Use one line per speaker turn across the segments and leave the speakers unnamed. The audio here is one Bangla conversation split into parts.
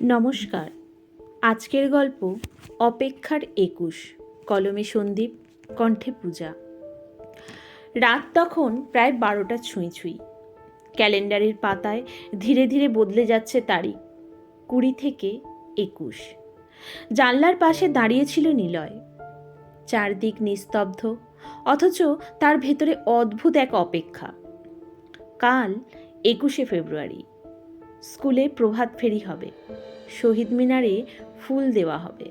নমস্কার। আজকের গল্প অপেক্ষার ২১, কলমে সন্দীপ, কণ্ঠে পূজা। রাত তখন প্রায় ১২টা ছুঁই ছুঁই। ক্যালেন্ডারের পাতায় ধীরে ধীরে বদলে যাচ্ছে তারিখ, ২০ থেকে ২১। জানলার পাশে দাঁড়িয়েছিল নিলয়। চারদিক নিস্তব্ধ, অথচ তার ভেতরে অদ্ভুত এক অপেক্ষা। কাল ২১শে ফেব্রুয়ারি। স্কুলে প্রভাত ফেরি হবে, শহীদ মিনারে ফুল দেওয়া হবে।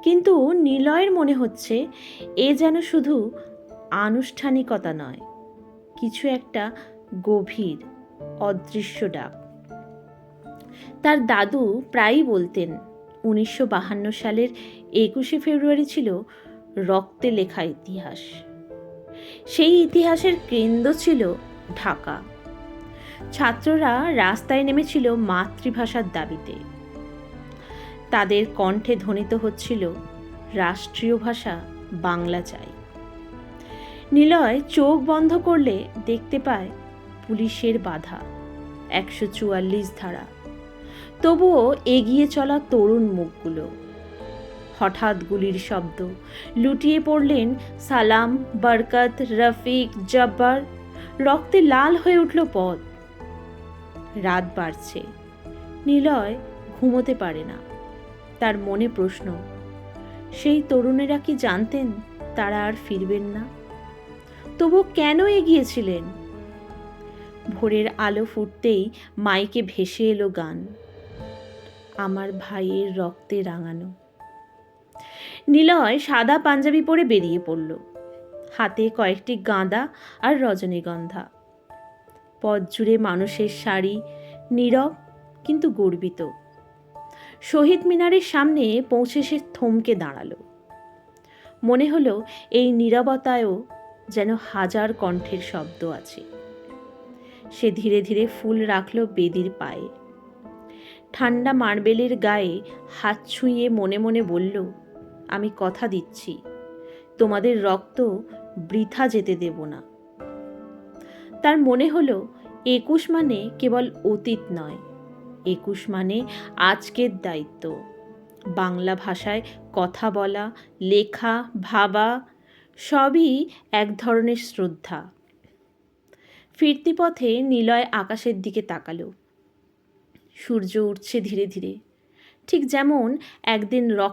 কিন্তু নিলয়ের মনে হচ্ছে এ যেন শুধু আনুষ্ঠানিকতা নয়, কিছু একটা গভীর অদৃশ্য ডাক। তার দাদু প্রায়ই বলতেন ১৯৫২ সালের ২১শে ফেব্রুয়ারি ছিল রক্তে লেখা ইতিহাস। সেই ইতিহাসের কেন্দ্র ছিল ঢাকা। ছাত্ররা রাস্তায় নেমেছিল মাতৃভাষার দাবিতে। তাদের কণ্ঠে ধ্বনিত হচ্ছিল রাষ্ট্রীয় ভাষা বাংলা চাই। নিলয় চোখ বন্ধ করলে দেখতে পায় পুলিশের বাধা, ১৪৪ ধারা। তবুও এগিয়ে চলা তরুণ মুখগুলো। হঠাৎ গুলির শব্দ, লুটিয়ে পড়লেন সালাম, বরকত, রফিক, জব্বার। রক্তে লাল হয়ে উঠল পথ। রাত বাড়ছে। নিলয় ঘুমোতে পারে না। তার মনে প্রশ্ন, সেই তরুণেরা কি জানতেন তারা আর ফিরবেন না? তবু কেন এগিয়েছিলেন? ভোরের আলো ফুটতেই মাইকে ভেসে এলো গান, আমার ভাইয়ের রক্তে রাঙানো। নিলয় সাদা পাঞ্জাবি পরে বেরিয়ে পড়ল, হাতে কয়েকটি গাঁদা আর রজনীগন্ধা। পথ জুড়ে মানুষের সারি, নীরব কিন্তু গর্বিত। শহীদ মিনারের সামনে পৌঁছে সে থমকে দাঁড়ালো। মনে হলো এই নীরবতায়ও যেন হাজার কণ্ঠের শব্দ আছে। সে ধীরে ধীরে ফুল রাখল বেদির পায়ে। ঠান্ডা মার্বেলের গায়ে হাত ছুঁয়ে মনে মনে বলল, আমি কথা দিচ্ছি, তোমাদের রক্ত বৃথা যেতে দেব না। তার মনে হলো ২১ মানে কেবল অতীত নয়, ২১ মানে আজকের দায়িত্ব। বাংলা ভাষায় কথা বলা, লেখা, ভাবা সবই এক ধরনের শ্রদ্ধা। ফিরতি পথে নিলয় আকাশের দিকে তাকালো। সূর্য উঠছে ধীরে ধীরে, ঠিক যেমন একদিন রক্ত